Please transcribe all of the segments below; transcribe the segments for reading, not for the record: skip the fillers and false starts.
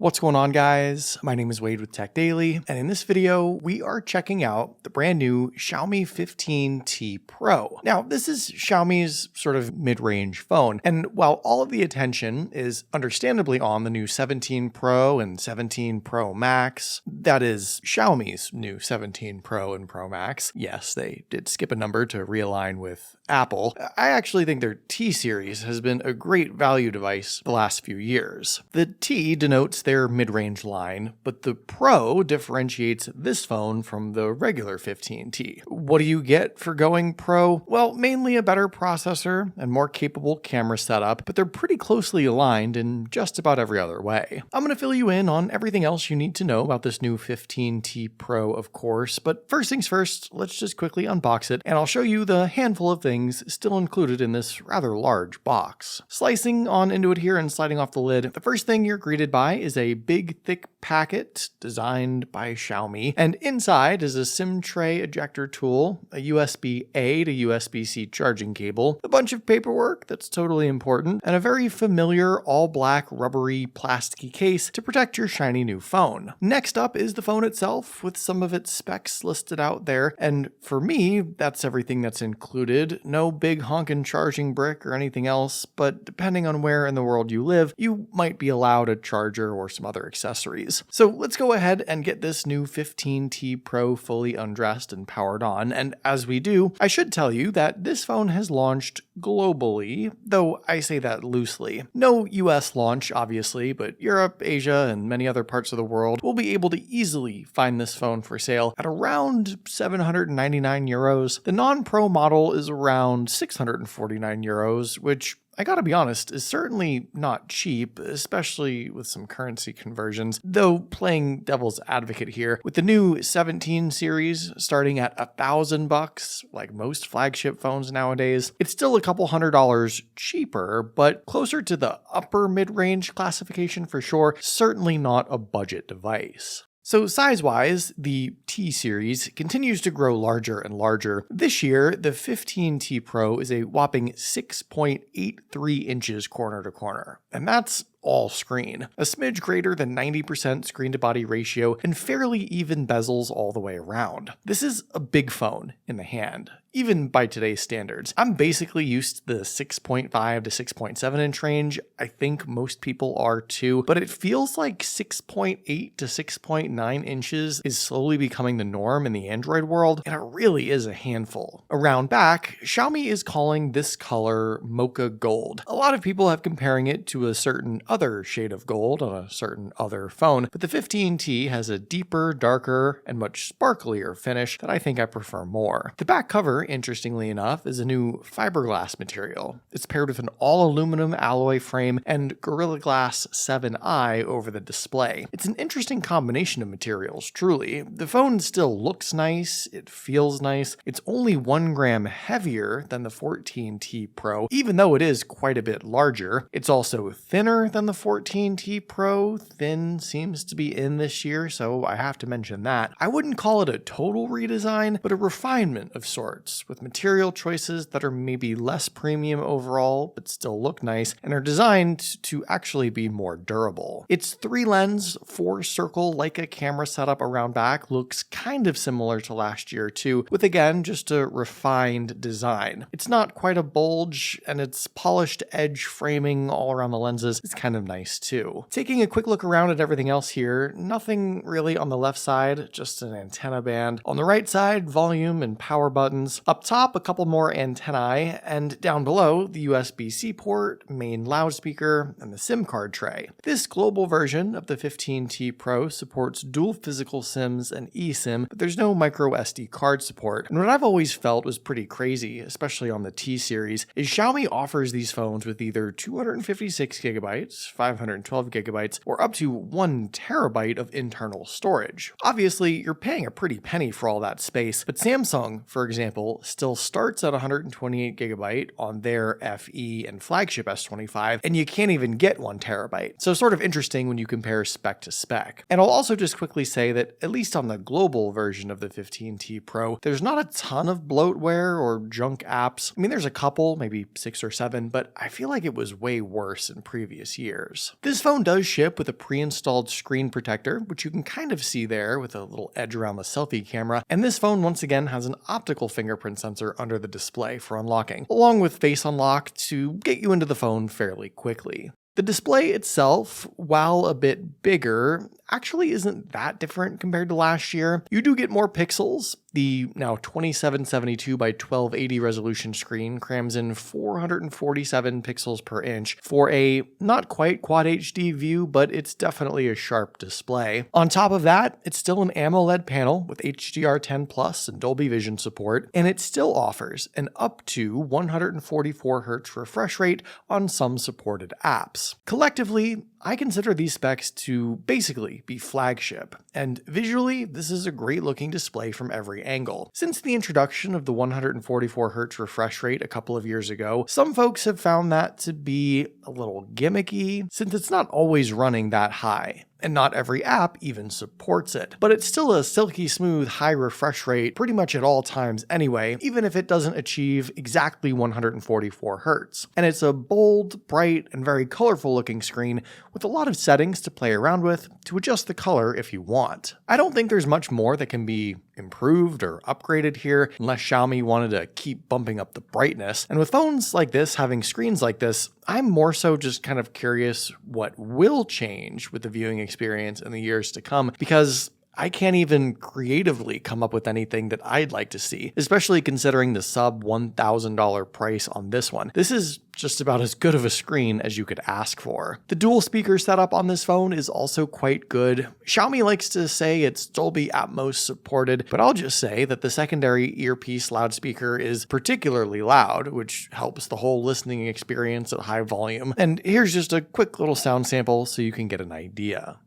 What's going on, guys? My name is Wade with TechDaily, and in this video, we are checking out the brand new Xiaomi 15T Pro. Now, this is Xiaomi's sort of mid-range phone, and while all of the attention is understandably on the new 17 Pro and 17 Pro Max, that is Xiaomi's new 17 Pro and Pro Max. Yes, they did skip a number to realign with Apple. I actually think their T series has been a great value device the last few years. The T denotes their mid-range line, but the Pro differentiates this phone from the regular 15T. What do you get for going Pro? Well, mainly a better processor and more capable camera setup, but they're pretty closely aligned in just about every other way. I'm going to fill you in on everything else you need to know about this new 15T Pro, of course, but first things first, let's just quickly unbox it, and I'll show you the handful of things still included in this rather large box. Slicing on into it here and sliding off the lid, the first thing you're greeted by is a big, thick packet designed by Xiaomi, and inside is a SIM tray ejector tool, a USB-A to USB-C charging cable, a bunch of paperwork that's totally important, and a very familiar all-black rubbery plasticky case to protect your shiny new phone. Next up is the phone itself, with some of its specs listed out there, and for me, that's everything that's included. No big honkin' charging brick or anything else, but depending on where in the world you live, you might be allowed a charger or some other accessories. So let's go ahead and get this new 15T Pro fully undressed and powered on, and as we do, I should tell you that this phone has launched globally, though I say that loosely. No US launch, obviously, but Europe, Asia, and many other parts of the world will be able to easily find this phone for sale at around 799 euros. The non-Pro model is around 649 euros, which I gotta be honest, is certainly not cheap, especially with some currency conversions, though playing devil's advocate here, with the new 17 series starting at $1,000, like most flagship phones nowadays, it's still a couple $100 cheaper, but closer to the upper mid-range classification for sure, certainly not a budget device. So size-wise, the T series continues to grow larger and larger. This year, the 15T Pro is a whopping 6.83 inches corner to corner, and that's all screen. A smidge greater than 90% screen-to-body ratio and fairly even bezels all the way around. This is a big phone in the hand, even by today's standards. I'm basically used to the 6.5 to 6.7 inch range. I think most people are too, but it feels like 6.8 to 6.9 inches is slowly becoming the norm in the Android world, and it really is a handful. Around back, Xiaomi is calling this color Mocha Gold. A lot of people have comparing it to a certain other shade of gold on a certain other phone, but the 15T has a deeper, darker, and much sparklier finish that I think I prefer more. The back cover, interestingly enough, is a new fiberglass material. It's paired with an all-aluminum alloy frame and Gorilla Glass 7i over the display. It's an interesting combination of materials, truly. The phone still looks nice, it feels nice, it's only 1 gram heavier than the 14T Pro, even though it is quite a bit larger. It's also thinner than the 14T Pro. Thin seems to be in this year, so I have to mention that. I wouldn't call it a total redesign, but a refinement of sorts, with material choices that are maybe less premium overall, but still look nice, and are designed to actually be more durable. Its 3-lens, 4-circle Leica camera setup around back looks kind of similar to last year too, with again just a refined design. It's not quite a bulge, and its polished edge framing all around the lenses is kind of nice too. Taking a quick look around at everything else here, nothing really on the left side, just an antenna band. On the right side, volume and power buttons. Up top, a couple more antennae, and down below, the USB-C port, main loudspeaker, and the SIM card tray. This global version of the 15T Pro supports dual physical SIMs and eSIM, but there's no micro SD card support. And what I've always felt was pretty crazy, especially on the T series, is Xiaomi offers these phones with either 256 gigabytes, 512 gigabytes, or up to 1 terabyte of internal storage. Obviously, you're paying a pretty penny for all that space, but Samsung, for example, still starts at 128 gigabyte on their FE and flagship S25, and you can't even get 1 terabyte. So sort of interesting when you compare spec to spec. And I'll also just quickly say that at least on the global version of the 15T Pro, there's not a ton of bloatware or junk apps. I mean, there's a couple, maybe 6 or 7, but I feel like it was way worse in previous years. years. This phone does ship with a pre-installed screen protector, which you can kind of see there with a little edge around the selfie camera, and this phone once again has an optical fingerprint sensor under the display for unlocking, along with face unlock to get you into the phone fairly quickly. The display itself, while a bit bigger, actually isn't that different compared to last year. You do get more pixels. The now 2772 by 1280 resolution screen crams in 447 pixels per inch for a not quite Quad HD view, but it's definitely a sharp display. On top of that, it's still an AMOLED panel with HDR10 Plus and Dolby Vision support, and it still offers an up to 144 Hz refresh rate on some supported apps. Collectively, I consider these specs to basically be flagship, and visually, this is a great looking display from every angle. Since the introduction of the 144 Hz refresh rate a couple of years ago, some folks have found that to be a little gimmicky, since it's not always running that high. And not every app even supports it. But it's still a silky smooth high refresh rate pretty much at all times anyway, even if it doesn't achieve exactly 144 Hz. And it's a bold, bright, and very colorful looking screen with a lot of settings to play around with to adjust the color if you want. I don't think there's much more that can be improved or upgraded here unless Xiaomi wanted to keep bumping up the brightness. And with phones like this having screens like this, I'm more so just kind of curious what will change with the viewing experience in the years to come, because I can't even creatively come up with anything that I'd like to see, especially considering the sub $1,000 price on this one. This is just about as good of a screen as you could ask for. The dual speaker setup on this phone is also quite good. Xiaomi likes to say it's Dolby Atmos supported, but I'll just say that the secondary earpiece loudspeaker is particularly loud, which helps the whole listening experience at high volume. And here's just a quick little sound sample so you can get an idea.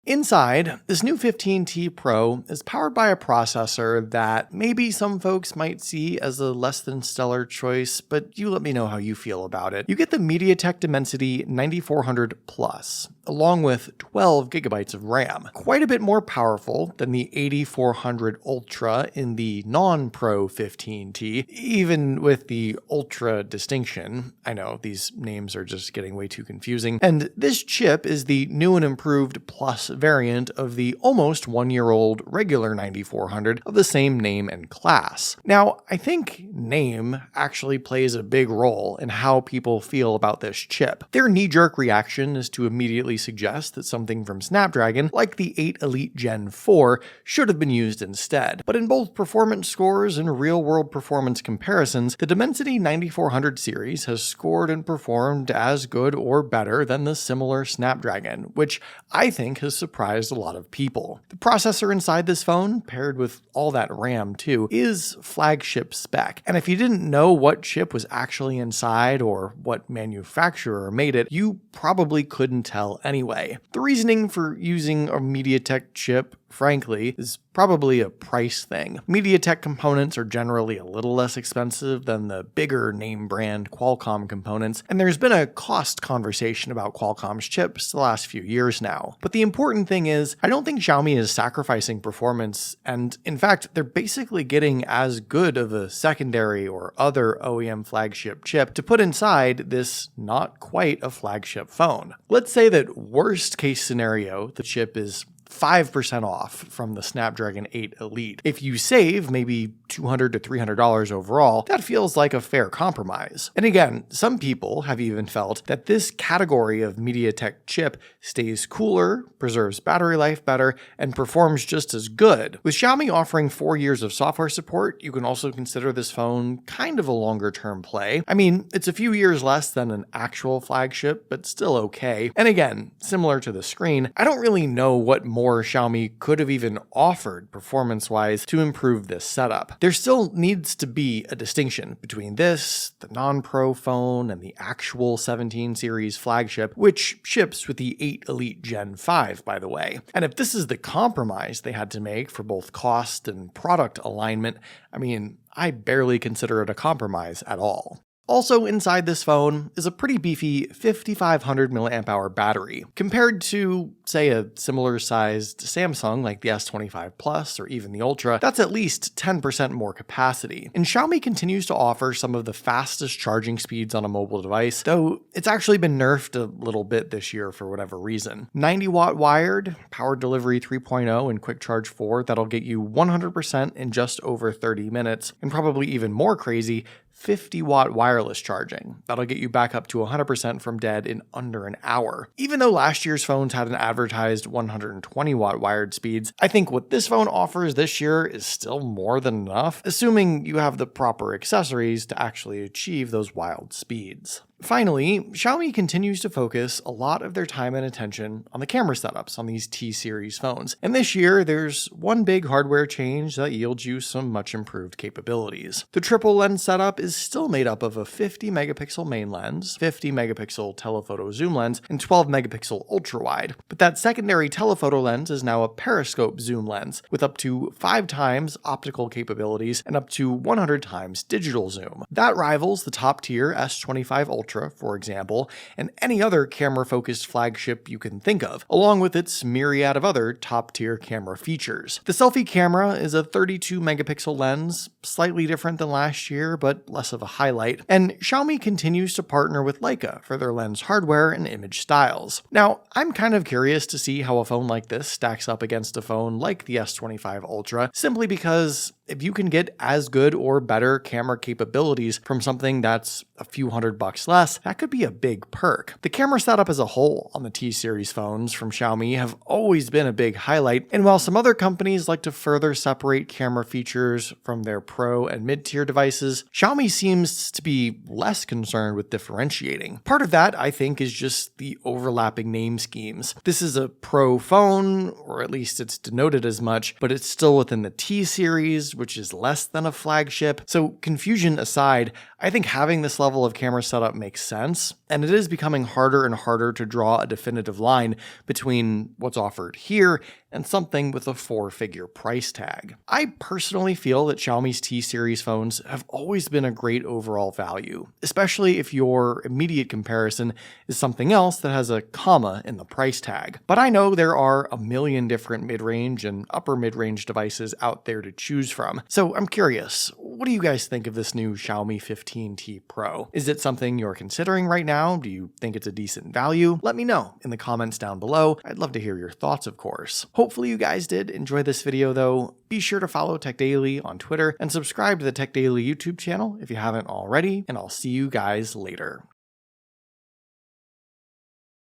Inside, this new 15T Pro is powered by a processor that maybe some folks might see as a less than stellar choice, but you let me know how you feel about it. You get the MediaTek Dimensity 9400 Plus, along with 12 gigabytes of RAM. Quite a bit more powerful than the 8400 Ultra in the non-Pro 15T, even with the Ultra distinction. I know, these names are just getting way too confusing. And this chip is the new and improved Plus variant of the almost one-year-old regular 9400 of the same name and class. Now, I think name actually plays a big role in how people feel about this chip. Their knee-jerk reaction is to immediately suggest that something from Snapdragon, like the 8 Elite Gen 4, should have been used instead. But in both performance scores and real-world performance comparisons, the Dimensity 9400 series has scored and performed as good or better than the similar Snapdragon, which I think has surprised a lot of people. The processor inside this phone, paired with all that RAM too, is flagship spec. And if you didn't know what chip was actually inside or what manufacturer made it, you probably couldn't tell anyway. The reasoning for using a MediaTek chip, frankly, is probably a price thing. MediaTek components are generally a little less expensive than the bigger name brand Qualcomm components, and there's been a cost conversation about Qualcomm's chips the last few years now. But the important thing is, I don't think Xiaomi is sacrificing performance, and in fact, they're basically getting as good of a secondary or other OEM flagship chip to put inside this not quite a flagship phone. Let's say that worst case scenario, the chip is 5% off from the Snapdragon 8 Elite. If you save maybe $200 to $300 overall, that feels like a fair compromise. And again, some people have even felt that this category of MediaTek chip stays cooler, preserves battery life better, and performs just as good. With Xiaomi offering 4 years of software support, you can also consider this phone kind of a longer term play. I mean, it's a few years less than an actual flagship, but still okay. And again, similar to the screen, I don't really know what more Xiaomi could have even offered performance-wise to improve this setup. There still needs to be a distinction between this, the non-Pro phone, and the actual 17 series flagship, which ships with the 8 Elite Gen 5, by the way. And if this is the compromise they had to make for both cost and product alignment, I mean, I barely consider it a compromise at all. Also inside this phone is a pretty beefy 5500 mAh battery. Compared to, say, a similar sized Samsung like the S25 Plus or even the Ultra, that's at least 10% more capacity. And Xiaomi continues to offer some of the fastest charging speeds on a mobile device, though it's actually been nerfed a little bit this year for whatever reason. 90-watt wired, power delivery 3.0, and quick charge 4, that'll get you 100% in just over 30 minutes, and probably even more crazy, 50-watt wireless charging. That'll get you back up to 100% from dead in under an hour. Even though last year's phones had an advertised 120-watt wired speeds, I think what this phone offers this year is still more than enough, assuming you have the proper accessories to actually achieve those wild speeds. Finally, Xiaomi continues to focus a lot of their time and attention on the camera setups on these T-series phones. And this year, there's one big hardware change that yields you some much improved capabilities. The triple lens setup is still made up of a 50-megapixel main lens, 50-megapixel telephoto zoom lens, and 12-megapixel ultra-wide. But that secondary telephoto lens is now a periscope zoom lens with up to 5 times optical capabilities and up to 100 times digital zoom. That rivals the top-tier S25 Ultra, for example, and any other camera-focused flagship you can think of, along with its myriad of other top-tier camera features. The selfie camera is a 32-megapixel lens, slightly different than last year, but less of a highlight, and Xiaomi continues to partner with Leica for their lens hardware and image styles. Now, I'm kind of curious to see how a phone like this stacks up against a phone like the S25 Ultra, simply because if you can get as good or better camera capabilities from something that's a few $100 less, that could be a big perk. The camera setup as a whole on the T-series phones from Xiaomi have always been a big highlight, and while some other companies like to further separate camera features from their pro and mid-tier devices, Xiaomi seems to be less concerned with differentiating. Part of that, I think, is just the overlapping name schemes. This is a pro phone, or at least it's denoted as much, but it's still within the T-series, which is less than a flagship. So confusion aside, I think having this level of camera setup makes sense, and it is becoming harder and harder to draw a definitive line between what's offered here and something with a 4-figure price tag. I personally feel that Xiaomi's T-series phones have always been a great overall value, especially if your immediate comparison is something else that has a comma in the price tag. But I know there are a million different mid-range and upper mid-range devices out there to choose from. So I'm curious, what do you guys think of this new Xiaomi 15T Pro? Is it something you're considering right now? Do you think it's a decent value? Let me know in the comments down below. I'd love to hear your thoughts, of course. Hopefully you guys did enjoy this video though. Be sure to follow TechDaily on Twitter and subscribe to the TechDaily YouTube channel if you haven't already, and I'll see you guys later.